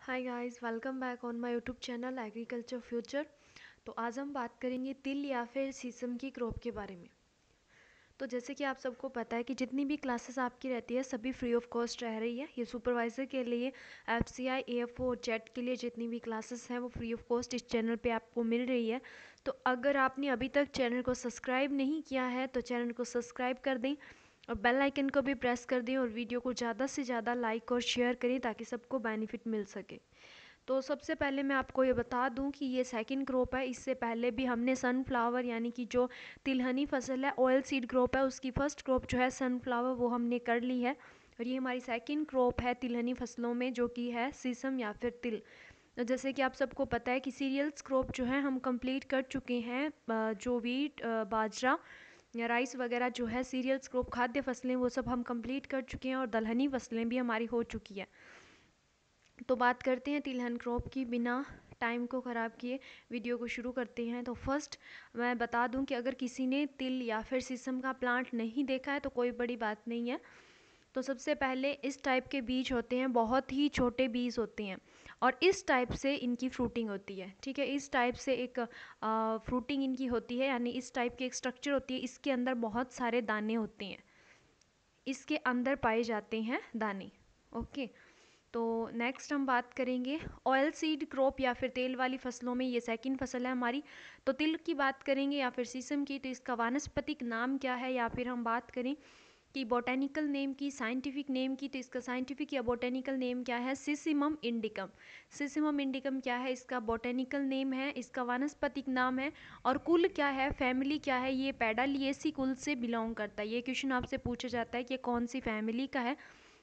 Hi guys, welcome back on my YouTube channel agriculture future. तो आज हम बात करेंगे तिल या फिर सीसम की क्रॉप के बारे में। तो जैसे कि आप सबको पता है कि जितनी भी क्लासेस आपकी रहती है सभी फ्री ऑफ कॉस्ट रह रही है। ये सुपरवाइज़र के लिए, एफसीआई, एएफओ और जेट के लिए जितनी भी क्लासेस हैं वो फ्री ऑफ कॉस्ट इस चैनल पे आपको मिल रही है। तो अगर आपने अभी तक चैनल को सब्सक्राइब नहीं किया है तो चैनल को सब्सक्राइब कर दें और बेल आइकन को भी प्रेस कर दें और वीडियो को ज़्यादा से ज़्यादा लाइक और शेयर करें ताकि सबको बेनिफिट मिल सके। तो सबसे पहले मैं आपको ये बता दूं कि ये सेकंड क्रॉप है। इससे पहले भी हमने सनफ्लावर यानी कि जो तिलहनी फसल है, ऑयल सीड क्रॉप है, उसकी फर्स्ट क्रॉप जो है सनफ्लावर वो हमने कर ली है। और ये हमारी सेकंड क्रॉप है तिलहनी फसलों में, जो कि है सीसम या फिर तिल। तो जैसे कि आप सबको पता है कि सीरियल्स क्रॉप जो है हम कंप्लीट कर चुके हैं। जो वीट, बाजरा या राइस वगैरह जो है सीरियल्स क्रॉप, खाद्य फसलें, वो सब हम कंप्लीट कर चुके हैं और दलहनी फसलें भी हमारी हो चुकी है। तो बात करते हैं तिलहन क्रॉप की। बिना टाइम को ख़राब किए वीडियो को शुरू करते हैं। तो फर्स्ट मैं बता दूं कि अगर किसी ने तिल या फिर सीसम का प्लांट नहीं देखा है तो कोई बड़ी बात नहीं है। तो सबसे पहले इस टाइप के बीज होते हैं, बहुत ही छोटे बीज होते हैं और इस टाइप से इनकी फ्रूटिंग होती है। ठीक है, इस टाइप से एक फ्रूटिंग इनकी होती है, यानी इस टाइप की एक स्ट्रक्चर होती है। इसके अंदर बहुत सारे दाने होते हैं, इसके अंदर पाए जाते हैं दाने। ओके, तो नेक्स्ट हम बात करेंगे ऑयल सीड क्रॉप या फिर तेल वाली फसलों में। ये सेकंड फसल है हमारी। तो तिल की बात करेंगे या फिर सीसम की, तो इसका वानस्पतिक नाम क्या है, या फिर हम बात करें कि बोटेनिकल नेम की, साइंटिफिक नेम की, तो इसका साइंटिफिक या बोटेनिकल नेम क्या है, सिसिमम इंडिकम। सिसिमम इंडिकम क्या है, इसका बोटेनिकल नेम है, इसका वानस्पतिक नाम है। और कुल क्या है, फैमिली क्या है, ये पैडालिएसी कुल से बिलोंग करता है। ये क्वेश्चन आपसे पूछा जाता है कि कौन सी फैमिली का है,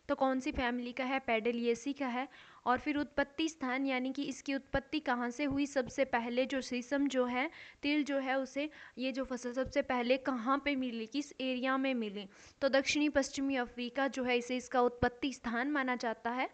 तो कौन सी फैमिली का है, पैडेलिएसी का है। और फिर उत्पत्ति स्थान यानी कि इसकी उत्पत्ति कहाँ से हुई, सबसे पहले जो सीसम जो है, तिल जो है, उसे ये जो फसल सबसे पहले कहाँ पे मिली, किस एरिया में मिली, तो दक्षिणी पश्चिमी अफ्रीका जो है इसे इसका उत्पत्ति स्थान माना जाता है।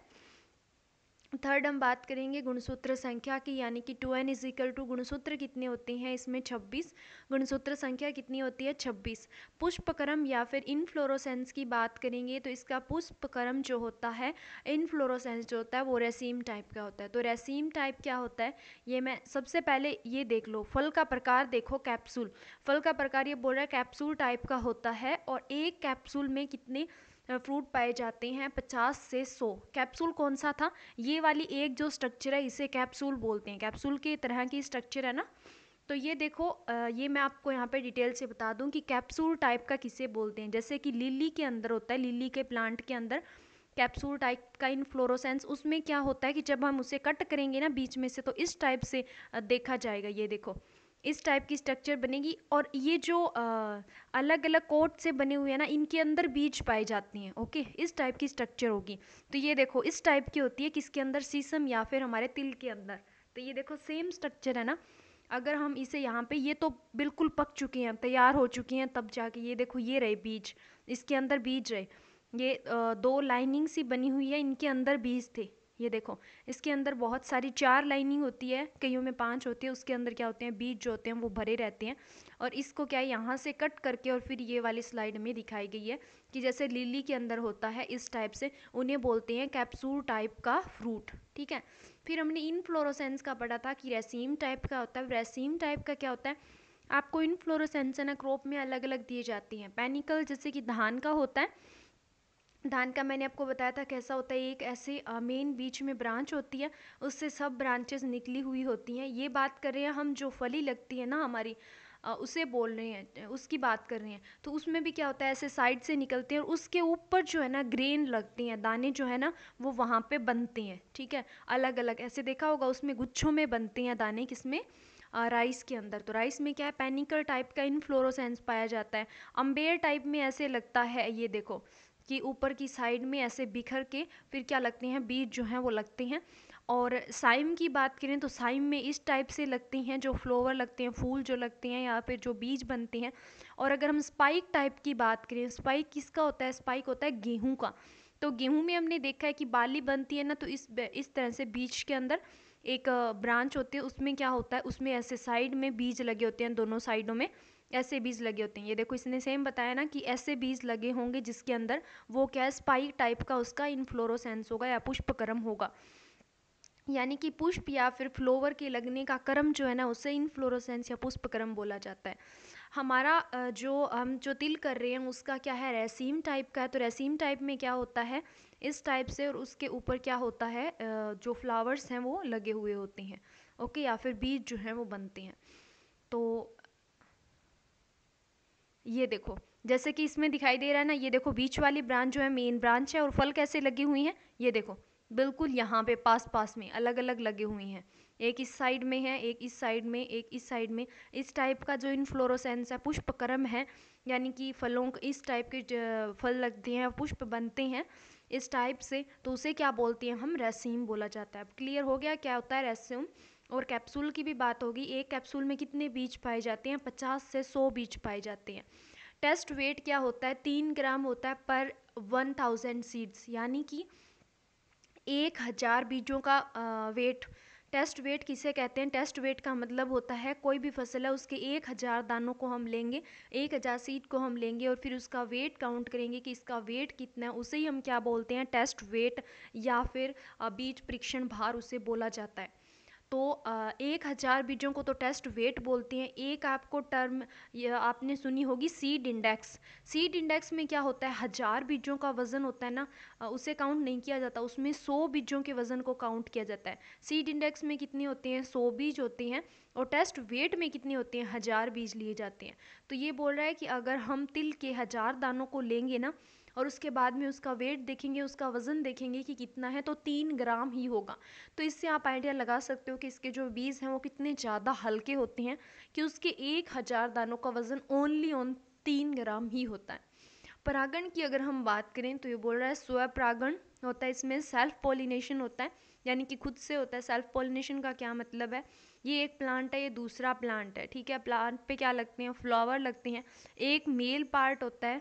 थर्ड हम बात करेंगे गुणसूत्र संख्या की, यानी कि 2n इज इक्वल टू, गुणसूत्र कितने होते हैं इसमें 26, गुणसूत्र संख्या कितनी होती है 26। पुष्पक्रम या फिर इनफ्लोरोसेंस की बात करेंगे तो इसका पुष्पक्रम जो होता है, इनफ्लोरोसेंस जो होता है वो रेसीम टाइप का होता है। तो रेसीम टाइप क्या होता है, ये मैं सबसे पहले ये देख लो। फल का प्रकार देखो, कैप्सूल, फल का प्रकार ये बोल रहा है कैप्सूल टाइप का होता है। और एक कैप्सूल में कितने फ्रूट पाए जाते हैं, 50 से 100। कैप्सूल कौन सा था, ये वाली एक जो स्ट्रक्चर है इसे कैप्सूल बोलते हैं। कैप्सूल की तरह की स्ट्रक्चर है ना। तो ये देखो, ये मैं आपको यहाँ पे डिटेल से बता दूं कि कैप्सूल टाइप का किसे बोलते हैं। जैसे कि लिली के अंदर होता है, लिली के प्लांट के अंदर कैप्सूल टाइप का इनफ्लोरोसेंस, उसमें क्या होता है कि जब हम उसे कट करेंगे ना बीच में से, तो इस टाइप से देखा जाएगा। ये देखो, इस टाइप की स्ट्रक्चर बनेगी। और ये जो अलग अलग कोट से बने हुए हैं ना, इनके अंदर बीज पाए जाते हैं। ओके, इस टाइप की स्ट्रक्चर होगी। तो ये देखो इस टाइप की होती है, किसके अंदर, सीसम या फिर हमारे तिल के अंदर। तो ये देखो सेम स्ट्रक्चर है ना। अगर हम इसे यहाँ पे, ये तो बिल्कुल पक चुके हैं, तैयार हो चुके हैं, तब जाके ये देखो ये रहे बीज, इसके अंदर बीज रहे। ये दो लाइनिंग सी बनी हुई है, इनके अंदर बीज थे। ये देखो, इसके अंदर बहुत सारी 4 लाइनिंग होती है, कईयों में 5 होती है। उसके अंदर क्या होते हैं, बीज जो होते हैं वो भरे रहते हैं। और इसको क्या है, यहाँ से कट करके और फिर ये वाली स्लाइड में दिखाई गई है कि जैसे लिली के अंदर होता है इस टाइप से, उन्हें बोलते हैं कैप्सूल टाइप का फ्रूट। ठीक है, फिर हमने इनफ्लोरोसेंस का पढ़ा था कि रेसीम टाइप का होता है। रेसीम टाइप का क्या होता है, आपको इनफ्लोरोसेंस है ना क्रॉप में अलग अलग दिए जाती हैं। पैनिकल जैसे कि धान का होता है, धान का मैंने आपको बताया था कैसा होता है, एक ऐसे मेन बीच में ब्रांच होती है, उससे सब ब्रांचेस निकली हुई होती हैं। ये बात कर रहे हैं हम, जो फली लगती है ना हमारी, उसे बोल रहे हैं, उसकी बात कर रहे हैं। तो उसमें भी क्या होता है, ऐसे साइड से निकलते हैं और उसके ऊपर जो है ना ग्रेन लगती हैं, दाने जो है ना वो वहाँ पे बनते हैं। ठीक है, अलग अलग ऐसे देखा होगा, उसमें गुच्छों में बनते हैं दाने, किसमें, राइस के अंदर। तो राइस में क्या है, पैनिकल टाइप का इनफ्लोरोसेंस पाया जाता है। अम्बेर टाइप में ऐसे लगता है, ये देखो कि ऊपर की साइड में ऐसे बिखर के फिर क्या लगते हैं, बीज जो हैं वो लगते हैं। और साइम की बात करें तो साइम में इस टाइप से लगते हैं, जो फ्लोवर लगते हैं, फूल जो लगते हैं, या फिर जो बीज बनते हैं। और अगर हम स्पाइक टाइप की बात करें, स्पाइक किसका होता है, स्पाइक होता है गेहूं का। तो गेहूं में हमने देखा है कि बाली बनती है ना, तो इस तरह से बीज के अंदर एक ब्रांच होती है, उसमें क्या होता है, उसमें ऐसे साइड में बीज लगे होते हैं, दोनों साइडों में ऐसे बीज लगे होते हैं। ये देखो, इसने सेम बताया ना कि ऐसे बीज लगे होंगे जिसके अंदर वो क्या है, स्पाइक टाइप का उसका इनफ्लोरोसेंस होगा या पुष्पक्रम होगा। यानी कि पुष्प या फिर फ्लोवर के लगने का क्रम जो है ना, उसे इनफ्लोरेसेंस या पुष्प क्रम बोला जाता है। हमारा जो हम जो तिल कर रहे हैं उसका क्या है, रेसीम टाइप का है। तो रेसीम टाइप में क्या होता है, इस टाइप से, और उसके ऊपर क्या होता है, जो फ्लावर्स हैं वो लगे हुए होते हैं। ओके, या फिर बीज जो हैं वो बनते हैं। तो ये देखो, जैसे कि इसमें दिखाई दे रहा है ना, ये देखो बीच वाली ब्रांच जो है मेन ब्रांच है, और फल कैसे लगी हुई हैं, ये देखो बिल्कुल यहाँ पे पास पास में अलग अलग लगे हुए हैं। एक इस साइड में है, एक इस साइड में, एक इस साइड में। इस टाइप का जो इनफ्लोरोसेंस है, पुष्पक्रम है, यानी कि फलों इस टाइप के फल लगते हैं, पुष्प बनते हैं इस टाइप से, तो उसे क्या बोलते हैं हम, रेसीम बोला जाता है। अब क्लियर हो गया क्या होता है रेसीम। और कैप्सूल की भी बात होगी, एक कैप्सूल में कितने बीज पाए जाते हैं, 50 से 100 बीज पाए जाते हैं। टेस्ट वेट क्या होता है, 3 ग्राम होता है पर 1000 सीड्स, यानी कि 1000 बीजों का वेट। टेस्ट वेट किसे कहते हैं, टेस्ट वेट का मतलब होता है कोई भी फसल है उसके 1000 दानों को हम लेंगे, 1000 सीड को हम लेंगे, और फिर उसका वेट काउंट करेंगे कि इसका वेट कितना है, उसे ही हम क्या बोलते हैं, टेस्ट वेट, या फिर बीज परीक्षण भार उसे बोला जाता है। तो 1000 बीजों को तो टेस्ट वेट बोलते हैं। एक आपको टर्म ये आपने सुनी होगी, सीड इंडेक्स। सीड इंडेक्स में क्या होता है, 1000 बीजों का वजन होता है ना, उसे काउंट नहीं किया जाता, उसमें 100 बीजों के वजन को काउंट किया जाता है। सीड इंडेक्स में कितने होते हैं, 100 बीज होते हैं, और टेस्ट वेट में कितने होते हैं, 1000 बीज लिए जाते हैं। तो ये बोल रहा है कि अगर हम तिल के 1000 दानों को लेंगे ना, और उसके बाद में उसका वेट देखेंगे, उसका वज़न देखेंगे कि कितना है, तो 3 ग्राम ही होगा। तो इससे आप आइडिया लगा सकते हो कि इसके जो बीज हैं वो कितने ज़्यादा हल्के होते हैं, कि उसके 1000 दानों का वज़न ओनली ऑन 3 ग्राम ही होता है। परागण की अगर हम बात करें तो ये बोल रहा है स्वपरागण होता है, इसमें सेल्फ पॉलिनेशन होता है, यानी कि खुद से होता है। सेल्फ पॉलिनेशन का क्या मतलब है, ये एक प्लांट है, ये दूसरा प्लांट है, ठीक है। प्लांट पे क्या लगते हैं, फ्लावर लगते हैं। एक मेल पार्ट होता है,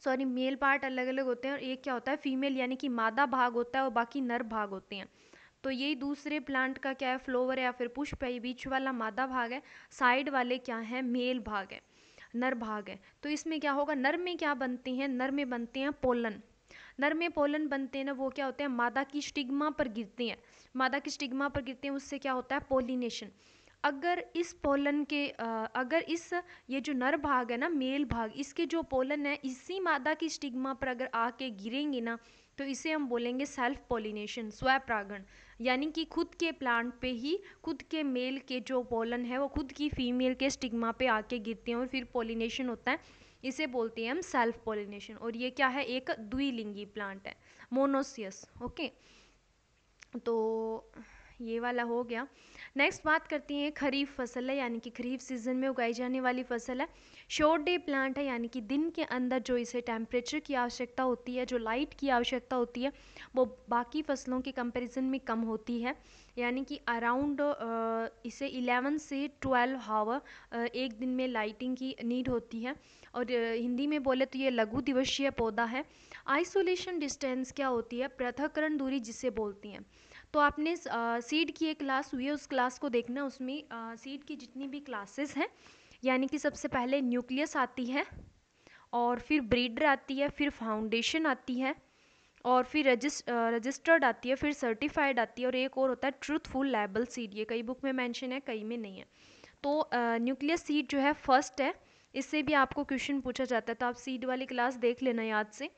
सॉरी मेल पार्ट अलग अलग होते हैं, और एक क्या होता है, फीमेल, यानी कि मादा भाग होता है, और बाकी नर भाग होते हैं। तो यही दूसरे प्लांट का क्या है, फ्लोवर है या फिर पुष्प है, ये बीच वाला मादा भाग है, साइड वाले क्या है, मेल भाग है, नर भाग है। तो इसमें क्या होगा, नर में क्या बनते हैं, नर में बनते हैं पोलन। नर में पोलन बनते हैं ना, वो क्या होते हैं, मादा की स्टिग्मा पर गिरते हैं। मादा की स्टिग्मा पर गिरते हैं, उससे क्या होता है, पोलिनेशन। अगर इस पोलन के अगर इस ये जो नर भाग है ना, मेल भाग, इसके जो पोलन है इसी मादा की स्टिग्मा पर अगर आके गिरेंगे ना, तो इसे हम बोलेंगे सेल्फ पोलिनेशन, स्वपरागण। यानी कि खुद के प्लांट पे ही खुद के मेल के जो पोलन है वो खुद की फीमेल के स्टिग्मा पे आके गिरते हैं, और फिर पोलिनेशन होता है, इसे बोलते हैं हम सेल्फ पोलिनेशन। और ये क्या है, एक द्विलिंगी प्लांट है, मोनोसियस। ओके, तो ये वाला हो गया। नेक्स्ट बात करती हैं, खरीफ फसल है, यानी कि खरीफ सीजन में उगाई जाने वाली फसल है। शॉर्ट डे प्लांट है, यानी कि दिन के अंदर जो इसे टेम्परेचर की आवश्यकता होती है, जो लाइट की आवश्यकता होती है, वो बाकी फसलों के कंपैरिजन में कम होती है। यानी कि अराउंड इसे 11 से 12 हावर एक दिन में लाइटिंग की नीड होती है। और हिंदी में बोले तो ये लघु दिवसीय पौधा है। आइसोलेशन डिस्टेंस क्या होती है, पृथक्करण दूरी जिसे बोलती हैं। तो आपने सीड की एक क्लास हुई है, उस क्लास को देखना, उसमें सीड की जितनी भी क्लासेस हैं, यानी कि सबसे पहले न्यूक्लियस आती है, और फिर ब्रीडर आती है, फिर फाउंडेशन आती है, और फिर रजिस्टर्ड आती है, फिर सर्टिफाइड आती है, और एक और होता है ट्रूथफुल लेबल सीड। ये कई बुक में मेंशन है, कई में नहीं है। तो न्यूक्लियस सीड जो है फर्स्ट है, इससे भी आपको क्वेश्चन पूछा जाता है, तो आप सीड वाली क्लास देख लेना याद से।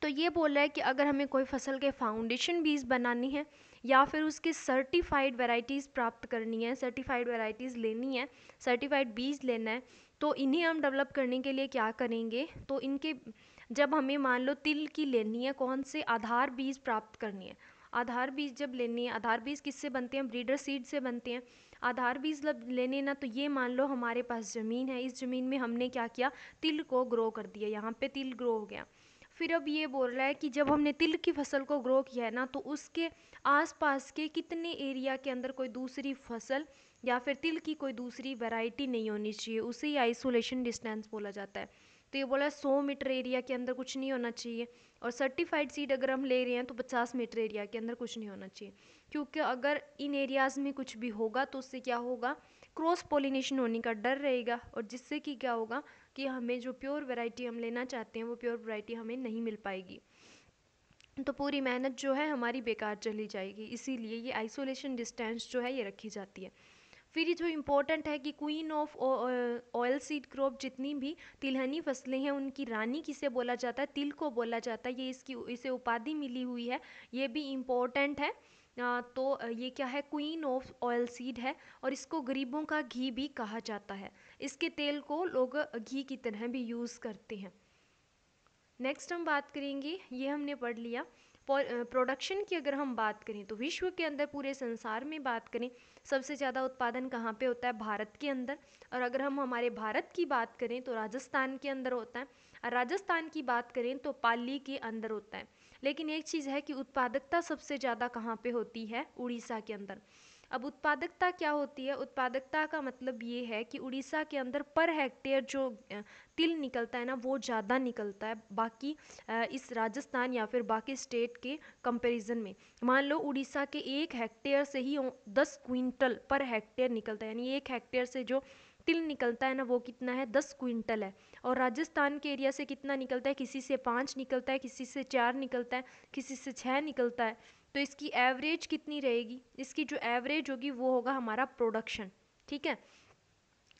तो ये बोल रहा है कि अगर हमें कोई फसल के फाउंडेशन बीज बनानी है, या फिर उसके सर्टिफाइड वैरायटीज़ प्राप्त करनी है, सर्टिफाइड वैरायटीज़ लेनी है, सर्टिफाइड बीज लेना है, तो इन्हें हम डेवलप करने के लिए क्या करेंगे, तो इनके जब हमें मान लो तिल की लेनी है, कौन से आधार बीज प्राप्त करनी है, आधार बीज जब लेनी है, आधार बीज किससे बनते हैं, ब्रीडर सीड से बनते हैं। आधार बीज लेने ना, तो ये मान लो हमारे पास ज़मीन है, इस ज़मीन में हमने क्या किया, तिल को ग्रो कर दिया, यहाँ पे तिल ग्रो हो गया। फिर अब ये बोल रहा है कि जब हमने तिल की फसल को ग्रो किया है ना, तो उसके आसपास के कितने एरिया के अंदर कोई दूसरी फसल या फिर तिल की कोई दूसरी वैरायटी नहीं होनी चाहिए, उसे ही आइसोलेशन डिस्टेंस बोला जाता है। तो ये बोला 100 मीटर एरिया के अंदर कुछ नहीं होना चाहिए, और सर्टिफाइड सीड अगर हम ले रहे हैं तो 50 मीटर एरिया के अंदर कुछ नहीं होना चाहिए, क्योंकि अगर इन एरियाज़ में कुछ भी होगा तो उससे क्या होगा, क्रॉस पोलिनेशन होने का डर रहेगा, और जिससे कि क्या होगा कि हमें जो प्योर वैरायटी हम लेना चाहते हैं वो प्योर वैरायटी हमें नहीं मिल पाएगी। तो पूरी मेहनत जो है हमारी बेकार चली जाएगी। इसीलिए ये आइसोलेशन डिस्टेंस जो है ये रखी जाती है। फिर ये जो इम्पोर्टेंट है कि queen of oil seed crop, जितनी भी तिलहनी फसलें हैं उनकी रानी किसे बोला जाता है, तिल को बोला जाता है। ये इसे उपाधि मिली हुई है, ये भी इम्पोर्टेंट है। ये क्या है, क्वीन ऑफ ऑयल सीड है। और इसको गरीबों का घी भी कहा जाता है। इसके तेल को लोग घी की तरह भी यूज़ करते हैं। नेक्स्ट हम बात करेंगे, ये हमने पढ़ लिया। प्रोडक्शन की अगर हम बात करें तो विश्व के अंदर, पूरे संसार में बात करें, सबसे ज़्यादा उत्पादन कहाँ पे होता है, भारत के अंदर। और अगर हम हमारे भारत की बात करें तो राजस्थान के अंदर होता है। और राजस्थान की बात करें तो पाली के अंदर होता है। लेकिन एक चीज़ है कि उत्पादकता सबसे ज़्यादा कहाँ पे होती है, उड़ीसा के अंदर। अब उत्पादकता क्या होती है, उत्पादकता का मतलब ये है कि उड़ीसा के अंदर पर हेक्टेयर जो तिल निकलता है ना, वो ज़्यादा निकलता है बाकी इस राजस्थान या फिर बाकी स्टेट के कंपैरिजन में। मान लो उड़ीसा के 1 हेक्टेयर से ही 10 क्विंटल पर हेक्टेयर निकलता है, यानी 1 हेक्टेयर से जो तिल निकलता है ना वो कितना है, 10 क्विंटल है। और राजस्थान के एरिया से कितना निकलता है, किसी से 5 निकलता है, किसी से 4 निकलता है, किसी से 6 निकलता है। तो इसकी एवरेज कितनी रहेगी, इसकी जो एवरेज होगी वो होगा हमारा प्रोडक्शन। ठीक है,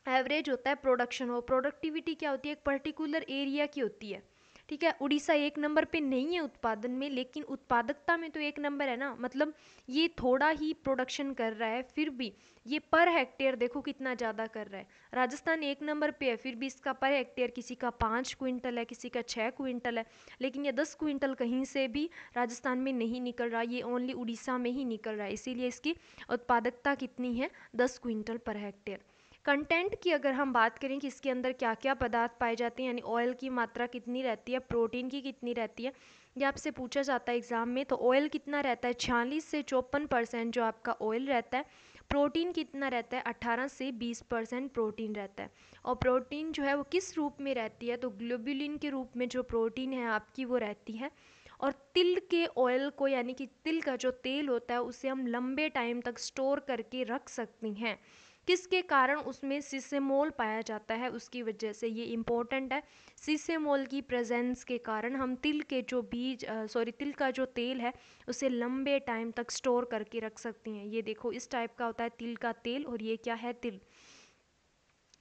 एवरेज होता है प्रोडक्शन, और प्रोडक्टिविटी क्या होती है, एक पर्टिकुलर एरिया की होती है। ठीक है, उड़ीसा 1 नंबर पे नहीं है उत्पादन में, लेकिन उत्पादकता में तो 1 नंबर है ना। मतलब ये थोड़ा ही प्रोडक्शन कर रहा है, फिर भी ये पर हेक्टेयर देखो कितना ज़्यादा कर रहा है। राजस्थान 1 नंबर पे है, फिर भी इसका पर हेक्टेयर किसी का 5 क्विंटल है, किसी का 6 क्विंटल है। लेकिन ये 10 क्विंटल कहीं से भी राजस्थान में नहीं निकल रहा, ये ओनली उड़ीसा में ही निकल रहा है। इसीलिए इसकी उत्पादकता कितनी है, 10 क्विंटल पर हेक्टेयर। कंटेंट की अगर हम बात करें कि इसके अंदर क्या क्या पदार्थ पाए जाते हैं, यानी ऑयल की मात्रा कितनी रहती है, प्रोटीन की कितनी रहती है, ये आपसे पूछा जाता है एग्जाम में। तो ऑयल कितना रहता है, 46 से 54% जो आपका ऑयल रहता है। प्रोटीन कितना रहता है, 18 से 20% प्रोटीन रहता है। और प्रोटीन जो है वो किस रूप में रहती है, तो ग्लोबुलिन के रूप में जो प्रोटीन है आपकी वो रहती है। और तिल के ऑयल को, यानी कि तिल का जो तेल होता है, उसे हम लंबे टाइम तक स्टोर करके रख सकते हैं। किसके कारण, उसमें सिसेमोल पाया जाता है, उसकी वजह से। ये इम्पोर्टेंट है, सिसेमोल की प्रेजेंस के कारण हम तिल के जो तिल का जो तेल है उसे लंबे टाइम तक स्टोर करके रख सकते हैं। ये देखो इस टाइप का होता है तिल का तेल, और ये क्या है, तिल।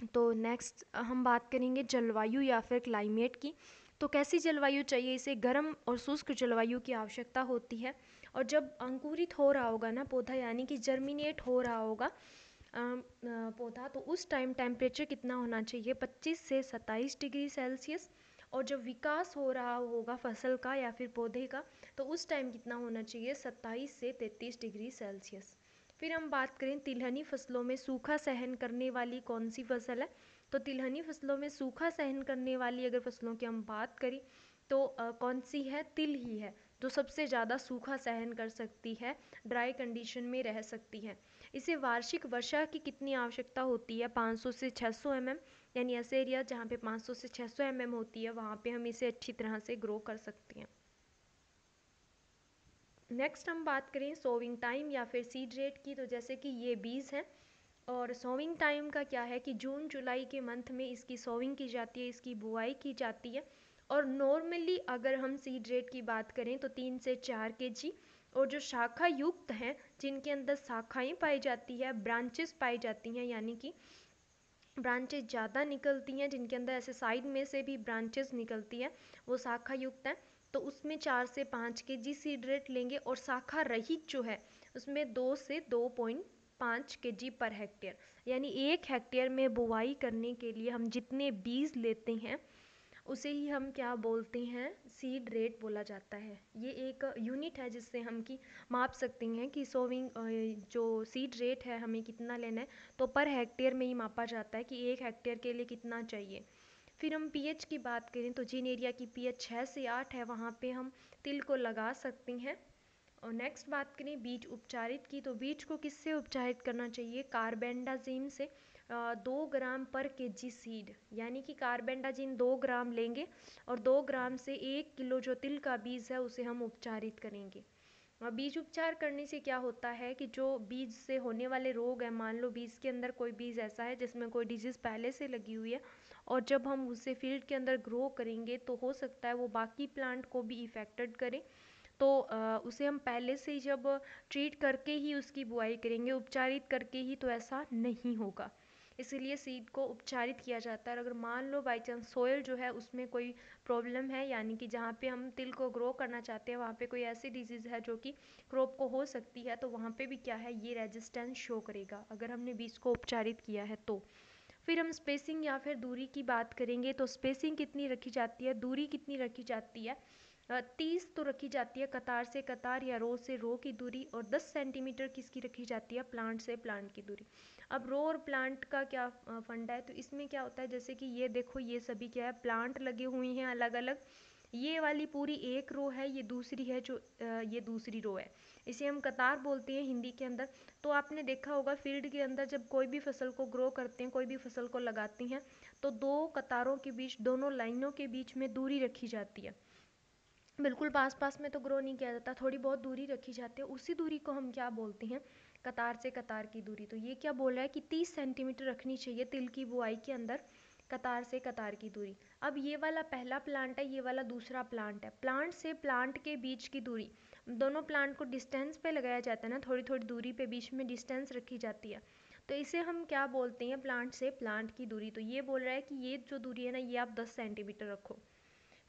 तो नेक्स्ट हम बात करेंगे जलवायु या फिर क्लाइमेट की। तो कैसी जलवायु चाहिए इसे, गर्म और शुष्क जलवायु की आवश्यकता होती है। और जब अंकुरित हो रहा होगा ना पौधा, यानी कि जर्मिनेट हो रहा होगा पौधा, तो उस टाइम टेम्परेचर कितना होना चाहिए, 25 से 27 डिग्री सेल्सियस। और जब विकास हो रहा होगा फसल का या फिर पौधे का, तो उस टाइम कितना होना चाहिए, 27 से 33 डिग्री सेल्सियस। फिर हम बात करें तिलहनी फसलों में सूखा सहन करने वाली कौन सी फसल है। तो तिलहनी फसलों में सूखा सहन करने वाली अगर फसलों की हम बात करें तो कौन सी है, तिल ही है, जो सबसे ज़्यादा सूखा सहन कर सकती है, ड्राई कंडीशन में रह सकती है। इसे वार्षिक वर्षा की कितनी आवश्यकता होती है, 500 से 600 mm, यानी ऐसे एरिया जहाँ पे 500 से 600 mm होती है वहाँ पे हम इसे अच्छी तरह से ग्रो कर सकते हैं। नेक्स्ट हम बात करें सोविंग टाइम या फिर सीड रेट की। तो जैसे कि ये बीज हैं, और सोविंग टाइम का क्या है कि जून जुलाई के मंथ में इसकी सोविंग की जाती है, इसकी बुआई की जाती है। और नॉर्मली अगर हम सीड रेट की बात करें तो 3 से 4 kg। और जो शाखा युक्त हैं, जिनके अंदर शाखाएं पाई जाती है, ब्रांचेस पाई जाती हैं, यानी कि ब्रांचेस ज़्यादा निकलती हैं, जिनके अंदर ऐसे साइड में से भी ब्रांचेस निकलती है, वो शाखा युक्त है। तो उसमें 4 से 5 kg सीड रेट लेंगे। और शाखा रहित जो है उसमें 2 से 2.5 kg पर हेक्टेयर, यानी 1 हेक्टेयर में बुआई करने के लिए हम जितने बीज लेते हैं उसे ही हम क्या बोलते हैं, सीड रेट बोला जाता है। ये एक यूनिट है जिससे हम की माप सकते हैं कि सोविंग जो सीड रेट है हमें कितना लेना है। तो पर हेक्टेयर में ही मापा जाता है कि 1 हेक्टेयर के लिए कितना चाहिए। फिर हम पीएच की बात करें तो जिन एरिया की पीएच 6 से 8 है वहाँ पे हम तिल को लगा सकते हैं। और नेक्स्ट बात करें बीज उपचारित की, तो बीज को किससे उपचारित करना चाहिए, कार्बेंडाजिम से। 2 ग्राम पर केजी सीड, यानी कि कार्बेंडाजिम 2 ग्राम लेंगे, और 2 ग्राम से 1 किलो जो तिल का बीज है उसे हम उपचारित करेंगे। बीज उपचार करने से क्या होता है कि जो बीज से होने वाले रोग हैं, मान लो बीज के अंदर कोई बीज ऐसा है जिसमें कोई डिजीज़ पहले से लगी हुई है, और जब हम उसे फील्ड के अंदर ग्रो करेंगे तो हो सकता है वो बाकी प्लांट को भी इफेक्टेड करे। तो उसे हम पहले से ही जब ट्रीट करके ही उसकी बुआई करेंगे, उपचारित करके ही, तो ऐसा नहीं होगा। इसीलिए सीड को उपचारित किया जाता है। और अगर मान लो बाई चांस सोयल जो है उसमें कोई प्रॉब्लम है, यानी कि जहाँ पे हम तिल को ग्रो करना चाहते हैं वहाँ पे कोई ऐसी डिजीज़ है जो कि क्रॉप को हो सकती है, तो वहाँ पे भी क्या है, ये रेजिस्टेंस शो करेगा अगर हमने बीज को उपचारित किया है तो। फिर हम स्पेसिंग या फिर दूरी की बात करेंगे, तो स्पेसिंग कितनी रखी जाती है, दूरी कितनी रखी जाती है। 30 तो रखी जाती है कतार से कतार या रो से रो की दूरी, और 10 सेंटीमीटर किसकी रखी जाती है, प्लांट से प्लांट की दूरी। अब रो और प्लांट का क्या फंडा है, तो इसमें क्या होता है, जैसे कि ये देखो, ये सभी क्या है, प्लांट लगे हुए हैं अलग अलग। ये वाली पूरी एक रो है, ये दूसरी है जो ये दूसरी रो है, इसे हम कतार बोलते हैं हिंदी के अंदर। तो आपने देखा होगा फील्ड के अंदर जब कोई भी फसल को ग्रो करते हैं, कोई भी फसल को लगाते हैं, तो दो कतारों के बीच, दोनों लाइनों के बीच में दूरी रखी जाती है। बिल्कुल पास पास में तो ग्रो नहीं किया जाता, थोड़ी बहुत दूरी रखी जाती है, उसी दूरी को हम क्या बोलते हैं, कतार से कतार की दूरी। तो ये क्या बोल रहा है कि 30 सेंटीमीटर रखनी चाहिए तिल की बुआई के अंदर कतार से कतार की दूरी। अब ये वाला पहला प्लांट है, ये वाला दूसरा प्लांट है, प्लांट से प्लांट के बीच की दूरी, दोनों प्लांट को डिस्टेंस पे लगाया जाता है ना, थोड़ी थोड़ी दूरी पे बीच में डिस्टेंस रखी जाती है, तो इसे हम क्या बोलते हैं, प्लांट से प्लांट की दूरी। तो ये बोल रहा है कि ये जो दूरी है ना, ये आप 10 सेंटीमीटर रखो।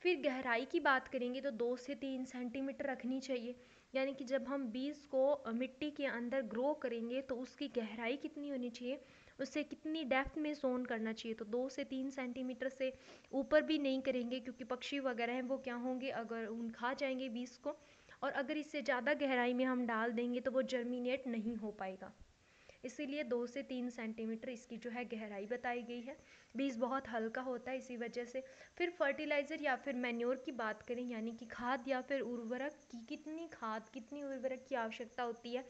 फिर गहराई की बात करेंगे तो 2 से 3 सेंटीमीटर रखनी चाहिए, यानी कि जब हम बीज को मिट्टी के अंदर ग्रो करेंगे तो उसकी गहराई कितनी होनी चाहिए, उससे कितनी डेप्थ में सोन करना चाहिए, तो 2 से 3 सेंटीमीटर से ऊपर भी नहीं करेंगे, क्योंकि पक्षी वगैरह हैं वो क्या होंगे, अगर उन खा जाएंगे बीज को, और अगर इससे ज़्यादा गहराई में हम डाल देंगे तो वो जर्मिनेट नहीं हो पाएगा। इसीलिए 2 से 3 सेंटीमीटर इसकी जो है गहराई बताई गई है। बीज बहुत हल्का होता है इसी वजह से। फिर फर्टिलाइज़र या फिर मैन्योर की बात करें, यानी कि खाद या फिर उर्वरक की, कितनी खाद कितनी उर्वरक की आवश्यकता होती है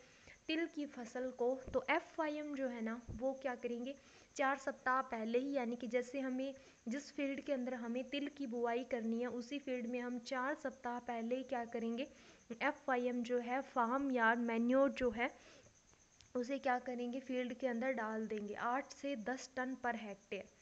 तिल की फसल को, तो FYM जो है ना वो क्या करेंगे, 4 सप्ताह पहले ही, यानी कि जैसे हमें जिस फील्ड के अंदर हमें तिल की बुआई करनी है उसी फील्ड में हम 4 सप्ताह पहले ही क्या करेंगे, FYM जो है, फार्म यार्ड मैन्योर जो है, उसे क्या करेंगे, फील्ड के अंदर डाल देंगे, 8 से 10 टन पर हेक्टेयर।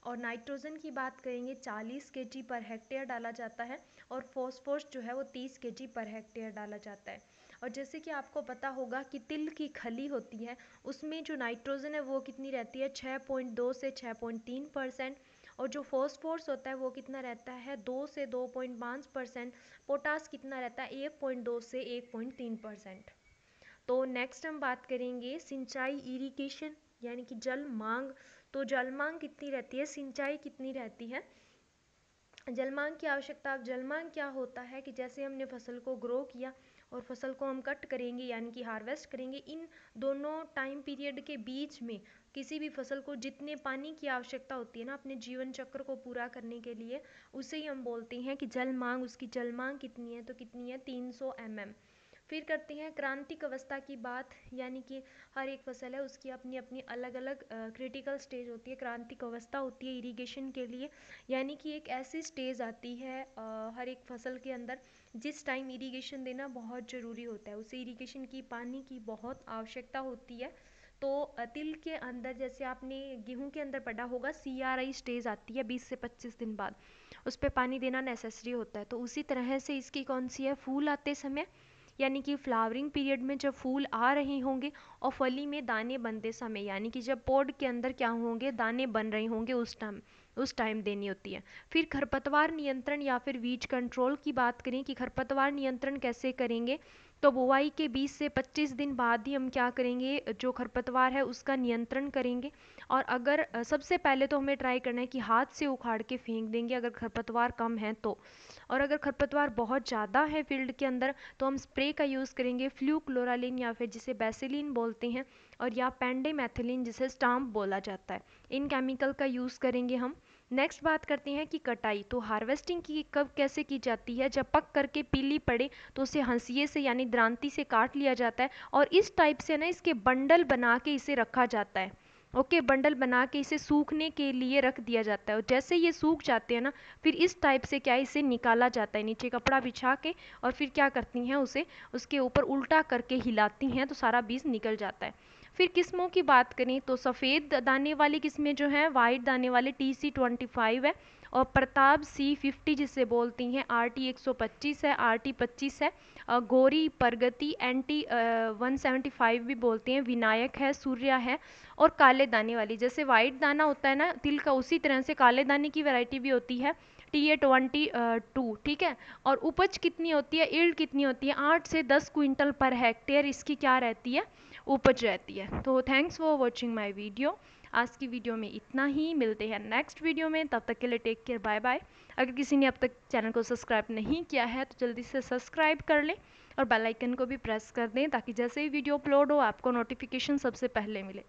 और नाइट्रोजन की बात करेंगे, 40 kg पर हेक्टेयर डाला जाता है, और फॉस्फोरस जो है वो 30 kg पर हेक्टेयर डाला जाता है। और जैसे कि आपको पता होगा कि तिल की खली होती है, उसमें जो नाइट्रोजन है वो कितनी रहती है, 6.2 से 6.3%, और जो फॉस्फोरस होता है वो कितना रहता है, 2 से 2.5%। पोटास कितना रहता है, 1.2 से 1.3%। तो नेक्स्ट हम बात करेंगे सिंचाई, इरिगेशन, यानी कि जल मांग। तो जल मांग कितनी रहती है, सिंचाई कितनी रहती है। जल मांग की आवश्यकता, अब जल मांग क्या होता है कि जैसे हमने फसल को ग्रो किया और फसल को हम कट करेंगे यानी कि हार्वेस्ट करेंगे, इन दोनों टाइम पीरियड के बीच में किसी भी फसल को जितने पानी की आवश्यकता होती है ना अपने जीवन चक्र को पूरा करने के लिए, उसे ही हम बोलते हैं कि जल मांग। उसकी जल मांग कितनी है, तो कितनी है, 300 mm। फिर करते हैं क्रांतिक अवस्था की बात, यानी कि हर एक फसल है उसकी अपनी अपनी अलग अलग क्रिटिकल स्टेज होती है, क्रांतिक अवस्था होती है इरिगेशन के लिए, यानी कि एक ऐसी स्टेज आती है हर एक फसल के अंदर जिस टाइम इरिगेशन देना बहुत ज़रूरी होता है, उसे इरिगेशन की, पानी की बहुत आवश्यकता होती है। तो तिल के अंदर जैसे आपने गेहूं के अंदर पढ़ा होगा, CRI स्टेज आती है 20 से 25 दिन बाद, उस पर पानी देना नेसेसरी होता है। तो उसी तरह से इसकी कौन सी है, फूल आते समय, यानी कि फ्लावरिंग पीरियड में जब फूल आ रहे होंगे, और फली में दाने बनते समय, यानी कि जब पॉड के अंदर क्या होंगे, दाने बन रहे होंगे, उस टाइम देनी होती है। फिर खरपतवार नियंत्रण या फिर वीज कंट्रोल की बात करें कि खरपतवार नियंत्रण कैसे करेंगे, तो बुआई के 20 से 25 दिन बाद ही हम क्या करेंगे, जो खरपतवार है उसका नियंत्रण करेंगे। और अगर सबसे पहले तो हमें ट्राई करना है कि हाथ से उखाड़ के फेंक देंगे अगर खरपतवार कम है तो, और अगर खरपतवार बहुत ज़्यादा है फील्ड के अंदर तो हम स्प्रे का यूज़ करेंगे, फ्लूक्लोरालिन या फिर जिसे बेसिलिन बोलते हैं, और या पेंडेमेथिलिन जिसे स्टाम्प बोला जाता है, इन केमिकल का यूज़ करेंगे हम। नेक्स्ट बात करते हैं कि कटाई, तो हार्वेस्टिंग की कब कैसे की जाती है, जब पक करके पीली पड़े तो उसे हंसिए से यानी द्रांति से काट लिया जाता है, और इस टाइप से ना इसके बंडल बना के इसे रखा जाता है। ओके, बंडल बना के इसे सूखने के लिए रख दिया जाता है, और जैसे ये सूख जाते हैं ना, फिर इस टाइप से क्या है, इसे निकाला जाता है, नीचे कपड़ा बिछा के, और फिर क्या करती हैं, उसे उसके ऊपर उल्टा करके हिलाती हैं तो सारा बीज निकल जाता है। फिर किस्मों की बात करें तो सफ़ेद दाने वाली किस्में जो हैं, वाइट दाने वाले TC25 है, और प्रताप C50 जिसे बोलती हैं, RT 125 है, RT 25 है, गौरी प्रगति NT 175 भी बोलते हैं, विनायक है, सूर्या है, और काले दाने वाली, जैसे वाइट दाना होता है ना तिल का, उसी तरह से काले दाने की वैरायटी भी होती है TA22, ठीक है। और उपज कितनी होती है, यील्ड कितनी होती है, 8 से 10 क्विंटल पर हेक्टेयर इसकी क्या रहती है, उपज रहती है। तो thanks for watching my video. आज की वीडियो में इतना ही, मिलते हैं नेक्स्ट वीडियो में, तब तक के लिए टेक केयर, बाय बाय। अगर किसी ने अब तक चैनल को सब्सक्राइब नहीं किया है तो जल्दी से सब्सक्राइब कर लें और बेल आइकन को भी प्रेस कर दें, ताकि जैसे ही वीडियो अपलोड हो आपको नोटिफिकेशन सबसे पहले मिले।